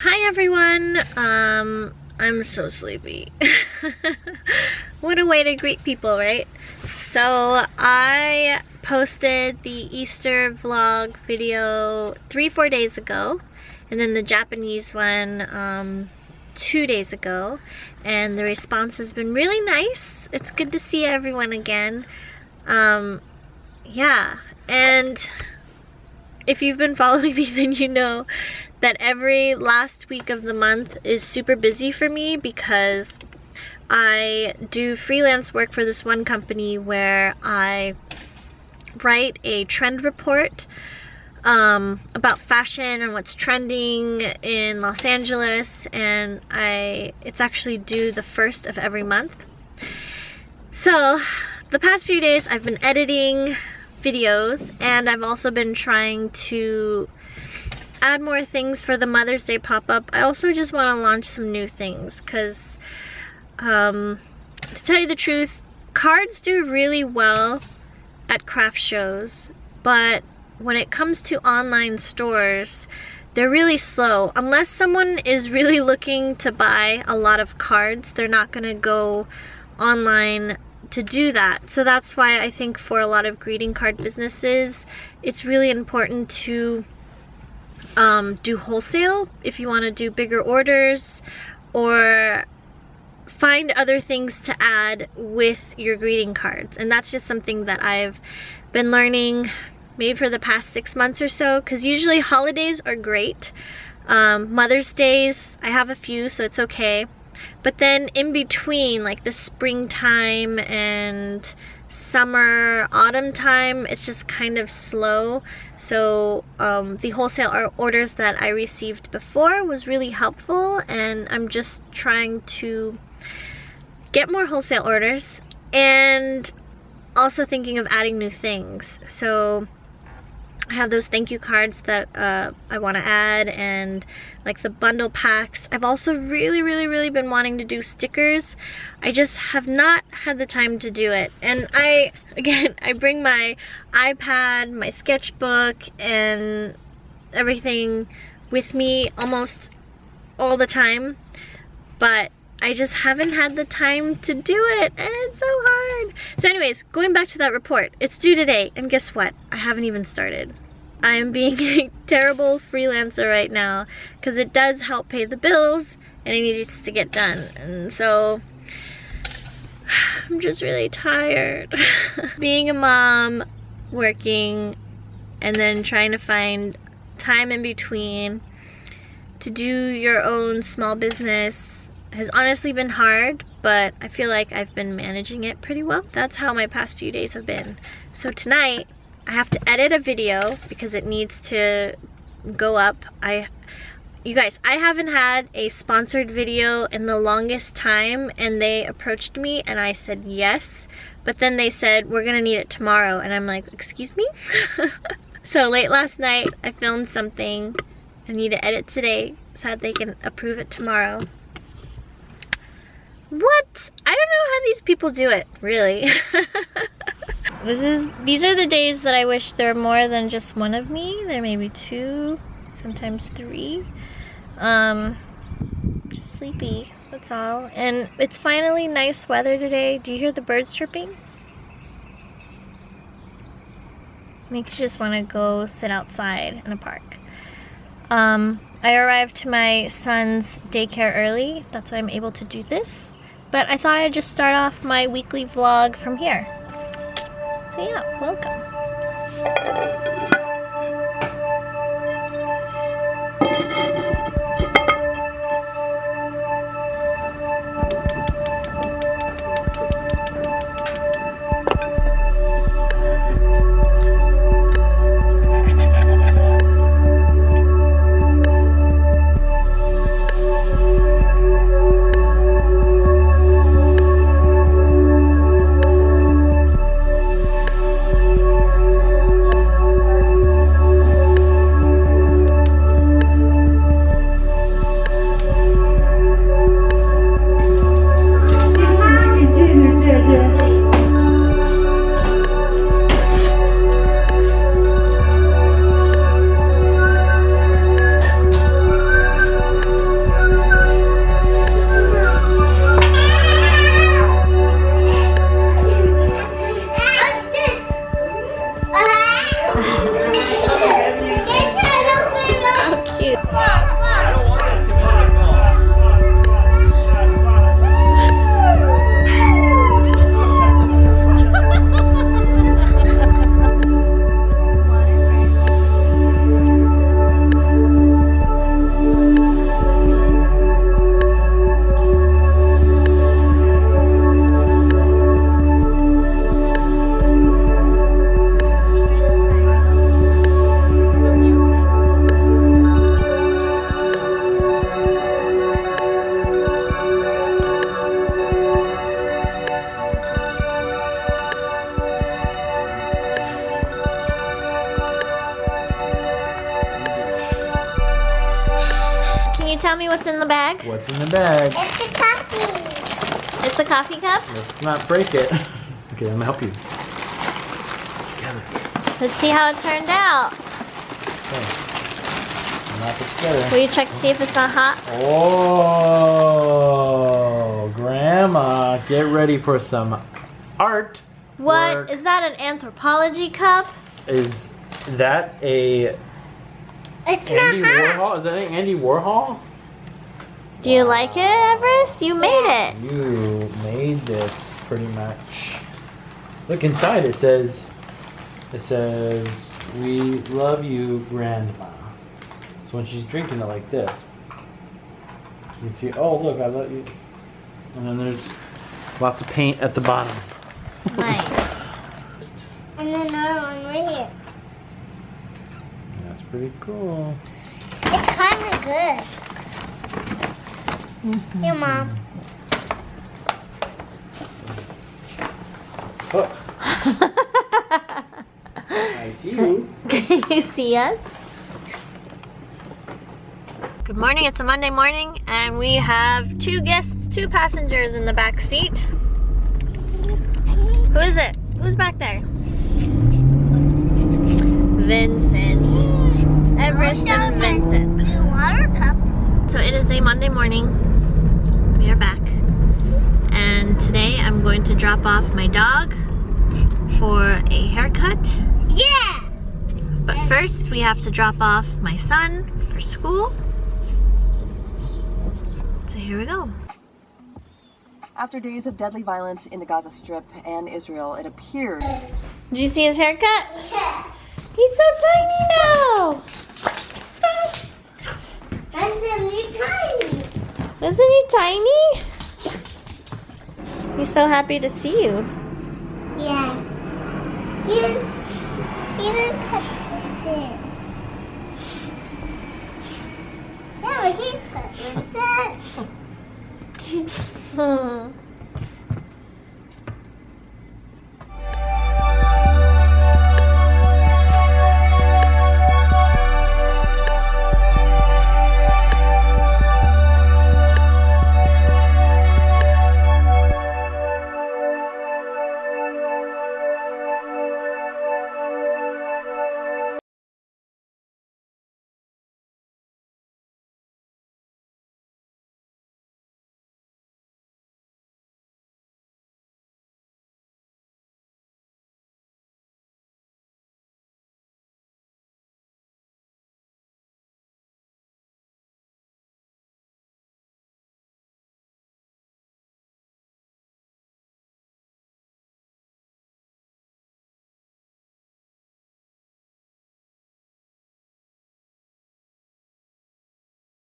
Hi everyone, I'm so sleepy. What a way to greet people, right? So I posted the Easter vlog video 3-4 days ago, and then the Japanese one 2 days ago, and the response has been really nice. It's good to see everyone again. Yeah, and if you've been following me, then you know that every last week of the month is super busy for me because I do freelance work for this one company where I write a trend report about fashion and what's trending in Los Angeles, and it's actually due the 1st of every month. So the past few days I've been editing videos, and I've also been trying to add more things for the Mother's Day pop-up. I also just want to launch some new things because to tell you the truth, cards do really well at craft shows, but when it comes to online stores, they're really slow. Unless someone is really looking to buy a lot of cards, they're not gonna go online to do that. So that's why I think for a lot of greeting card businesses, it's really important to do wholesale if you want to do bigger orders, or find other things to add with your greeting cards. And that's just something that I've been learning maybe for the past 6 months or so, because usually holidays are great. Mother's Days, I have a few, so it's okay. But then in between, like the springtime and summer, autumn time, it's just kind of slow. So the wholesale orders that I received before was really helpful, and I'm just trying to get more wholesale orders and also thinking of adding new things. So I have those thank you cards that I want to add, and like the bundle packs. I've also really been wanting to do stickers. I just have not had the time to do it. And I bring my iPad, my sketchbook, and everything with me almost all the time, but I just haven't had the time to do it, and it's so hard. So anyways, going back to that report, it's due today, and guess what? I haven't even started. I am being a terrible freelancer right now because it does help pay the bills, and it needs to get done. And so I'm just really tired. Being a mom, working, and then trying to find time in between to do your own small business has honestly been hard, but I feel like I've been managing it pretty well. That's how my past few days have been. So tonight, I have to edit a video because it needs to go up. You guys, I haven't had a sponsored video in the longest time, and they approached me and I said yes, but then they said, we're gonna need it tomorrow, and I'm like, excuse me? So late last night, I filmed something. I need to edit today so that they can approve it tomorrow. What? I don't know how these people do it, really. These are the days that I wish there were more than just one of me. There may be 2, sometimes 3. Just sleepy, that's all. And it's finally nice weather today. Do you hear the birds chirping? Makes you just want to go sit outside in a park. I arrived to my son's daycare early. That's why I'm able to do this. But I thought I'd just start off my weekly vlog from here. So yeah, welcome. tell me what's in the bag? What's in the bag? It's a coffee. It's a coffee cup? Let's not break it. Okay, let me help you. Together. Let's see how it turned out. Okay. Knock it together. Will you check to see if it's not hot? Oh, Grandma, get ready for some art. What? Work. Is that an anthropology cup? Is that a It's Andy not hot. Warhol? Is that an Andy Warhol? Do you like it, Everest? You made it. You made this pretty much. Look inside. It says, "We love you, Grandma." So when she's drinking it like this, you can see. Oh, look, I love you. And then there's lots of paint at the bottom. Nice. And then another one right here. That's pretty cool. It's kind of good. Here, Mom. Oh. I see you. Can you see us? Good morning, it's a Monday morning and we have two passengers in the back seat. Who is it? Who's back there? Vincent. Everest and Vincent. Water cup. So it is a Monday morning. We are back. And today I'm going to drop off my dog for a haircut. Yeah. But first we have to drop off my son for school. So here we go. After days of deadly violence in the Gaza Strip and Israel, it appeared... Did you see his haircut? Yeah. He's so tiny now! And then you're tiny. Isn't he tiny? He's so happy to see you. Yeah. He didn't touch it. Yeah, but he's cut. What's that?